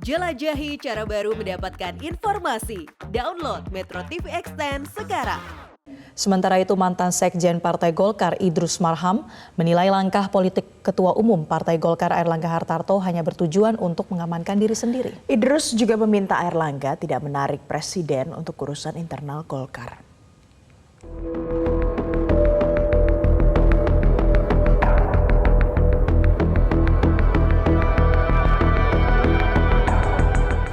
Jelajahi cara baru mendapatkan informasi. Download Metro TV Extend sekarang. Sementara itu mantan Sekjen Partai Golkar Idrus Marham menilai langkah politik Ketua Umum Partai Golkar Airlangga Hartarto hanya bertujuan untuk mengamankan diri sendiri. Idrus juga meminta Airlangga tidak menarik presiden untuk urusan internal Golkar.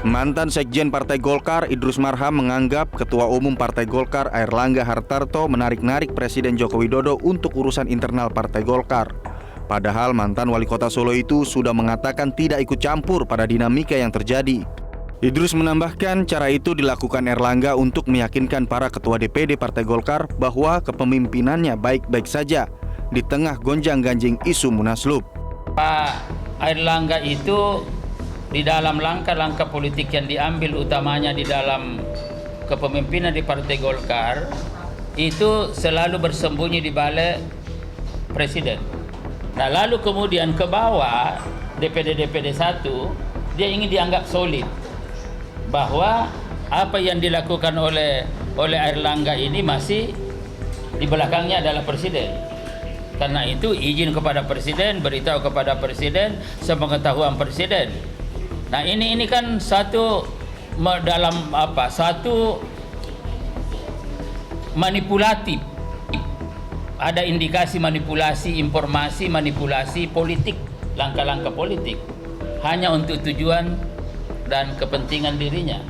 Mantan Sekjen Partai Golkar Idrus Marham menganggap Ketua Umum Partai Golkar Airlangga Hartarto menarik-narik Presiden Joko Widodo untuk urusan internal Partai Golkar. Padahal mantan Wali Kota Solo itu sudah mengatakan tidak ikut campur pada dinamika yang terjadi. Idrus menambahkan cara itu dilakukan Airlangga untuk meyakinkan para Ketua DPD Partai Golkar bahwa kepemimpinannya baik-baik saja di tengah gonjang-ganjing isu Munaslup. Pak Airlangga itu di dalam langkah-langkah politik yang diambil utamanya di dalam kepemimpinan di Partai Golkar itu selalu bersembunyi di balik presiden. Nah, lalu kemudian ke bawah DPD 1 dia ingin dianggap solid bahwa apa yang dilakukan oleh Airlangga ini masih di belakangnya adalah presiden. Karena itu izin kepada presiden, beritahu kepada presiden, sepengetahuan presiden. Nah ini kan satu manipulatif. Ada indikasi manipulasi informasi, manipulasi politik, langkah-langkah politik hanya untuk tujuan dan kepentingan dirinya.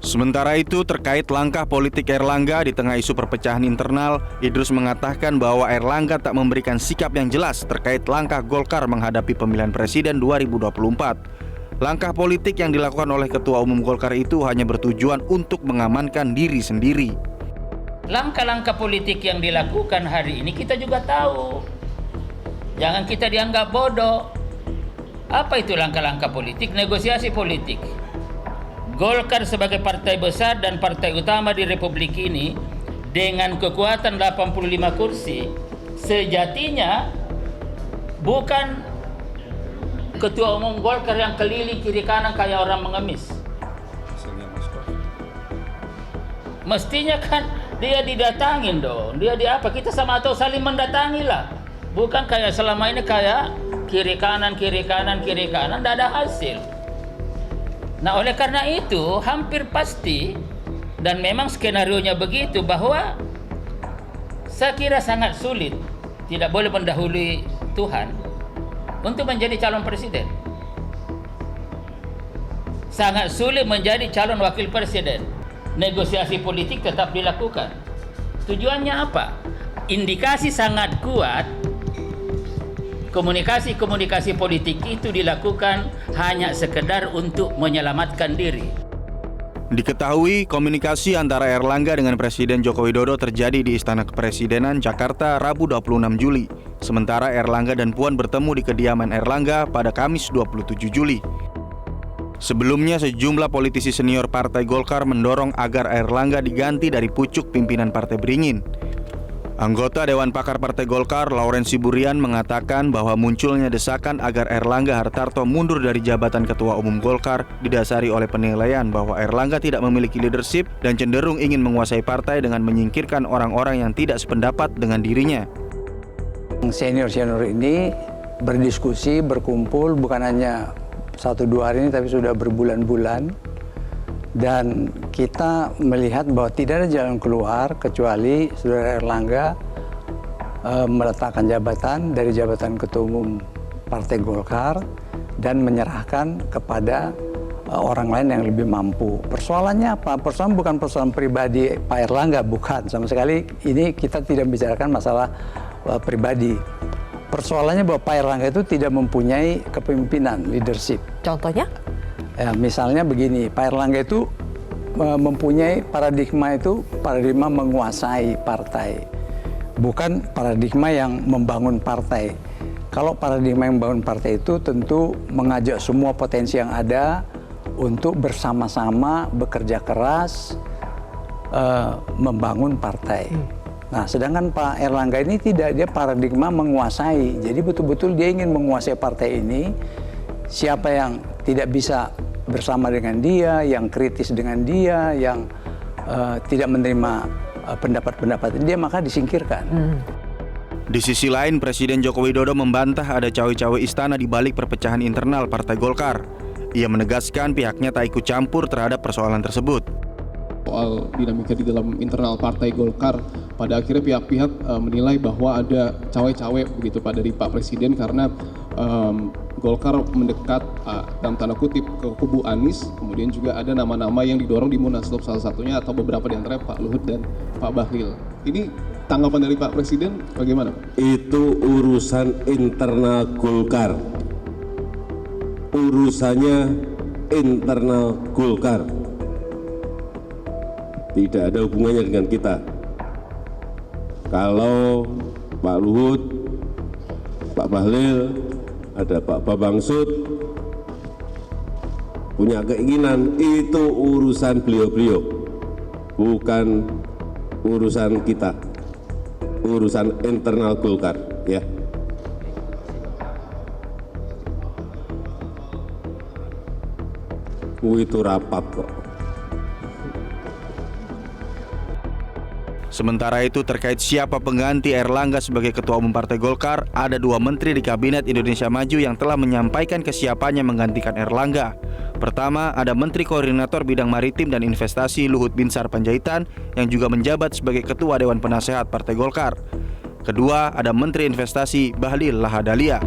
Sementara itu terkait langkah politik Airlangga di tengah isu perpecahan internal, Idrus mengatakan bahwa Airlangga tak memberikan sikap yang jelas terkait langkah Golkar menghadapi pemilihan presiden 2024. Langkah politik yang dilakukan oleh Ketua Umum Golkar itu hanya bertujuan untuk mengamankan diri sendiri. Langkah-langkah politik yang dilakukan hari ini kita juga tahu. Jangan kita dianggap bodoh. Apa itu langkah-langkah politik? Negosiasi politik. Golkar sebagai partai besar dan partai utama di Republik ini dengan kekuatan 85 kursi sejatinya bukan Ketua Umum Golkar yang keliling kiri kanan kayak orang mengemis. Mestinya kan dia didatangin dong. Dia di apa? Kita sama atau saling mendatangi lah. Bukan kayak selama ini kayak kiri kanan, tidak ada hasil. Nah oleh karena itu hampir pasti dan memang skenarionya begitu bahwa saya kira sangat sulit, tidak boleh mendahului Tuhan untuk menjadi calon presiden. Sangat sulit menjadi calon wakil presiden. Negosiasi politik tetap dilakukan. Tujuannya apa? Indikasi sangat kuat komunikasi politik itu dilakukan hanya sekedar untuk menyelamatkan diri. Diketahui komunikasi antara Airlangga dengan Presiden Joko Widodo terjadi di Istana Kepresidenan Jakarta Rabu 26 Juli. Sementara Airlangga dan Puan bertemu di kediaman Airlangga pada Kamis 27 Juli. Sebelumnya sejumlah politisi senior Partai Golkar mendorong agar Airlangga diganti dari pucuk pimpinan Partai Beringin. Anggota Dewan Pakar Partai Golkar Lauren Siburian mengatakan bahwa munculnya desakan agar Airlangga Hartarto mundur dari jabatan Ketua Umum Golkar didasari oleh penilaian bahwa Airlangga tidak memiliki leadership dan cenderung ingin menguasai partai dengan menyingkirkan orang-orang yang tidak sependapat dengan dirinya. Senior-senior ini berdiskusi, berkumpul bukan hanya 1-2 hari ini tapi sudah berbulan-bulan. Dan kita melihat bahwa tidak ada jalan keluar kecuali Saudara Airlangga meletakkan jabatan dari jabatan Ketua Umum Partai Golkar dan menyerahkan kepada orang lain yang lebih mampu. Persoalannya apa? Persoalan bukan persoalan pribadi Pak Airlangga, bukan. Sama sekali ini kita tidak membicarakan masalah pribadi. Persoalannya bahwa Pak Airlangga itu tidak mempunyai kepemimpinan, leadership. Contohnya? Ya, misalnya begini, Pak Airlangga itu mempunyai paradigma menguasai partai, bukan paradigma yang membangun partai. Kalau paradigma yang membangun partai itu tentu mengajak semua potensi yang ada untuk bersama-sama bekerja keras membangun partai. Nah, sedangkan Pak Airlangga ini tidak, dia paradigma menguasai. Jadi betul-betul dia ingin menguasai partai ini. Siapa yang tidak bisa bersama dengan dia, yang kritis dengan dia, yang tidak menerima pendapat-pendapat dia, maka disingkirkan. Di sisi lain, Presiden Joko Widodo membantah ada cawe-cawe istana di balik perpecahan internal Partai Golkar. Ia menegaskan pihaknya tak ikut campur terhadap persoalan tersebut. Soal dinamika di dalam internal Partai Golkar, pada akhirnya pihak-pihak menilai bahwa ada cawe-cawe begitu Pak dari Pak Presiden karena Golkar mendekat dalam tanda kutip ke kubu Anies, kemudian juga ada nama-nama yang didorong di Munaslup, salah satunya atau beberapa di antara Pak Luhut dan Pak Bahlil. Ini tanggapan dari Pak Presiden bagaimana Pak? Itu urusan internal Golkar. Urusannya internal Golkar. Tidak ada hubungannya dengan kita. Kalau Pak Luhut, Pak Bahlil, ada Pak Bambang Sud punya keinginan, itu urusan beliau-beliau, bukan urusan kita, urusan internal Golkar, ya. Itu rapat kok. Sementara itu, terkait siapa pengganti Airlangga sebagai Ketua Umum Partai Golkar, ada 2 menteri di Kabinet Indonesia Maju yang telah menyampaikan kesiapannya menggantikan Airlangga. Pertama, ada Menteri Koordinator Bidang Maritim dan Investasi Luhut Binsar Panjaitan yang juga menjabat sebagai Ketua Dewan Penasehat Partai Golkar. Kedua, ada Menteri Investasi Bahlil Lahadalia.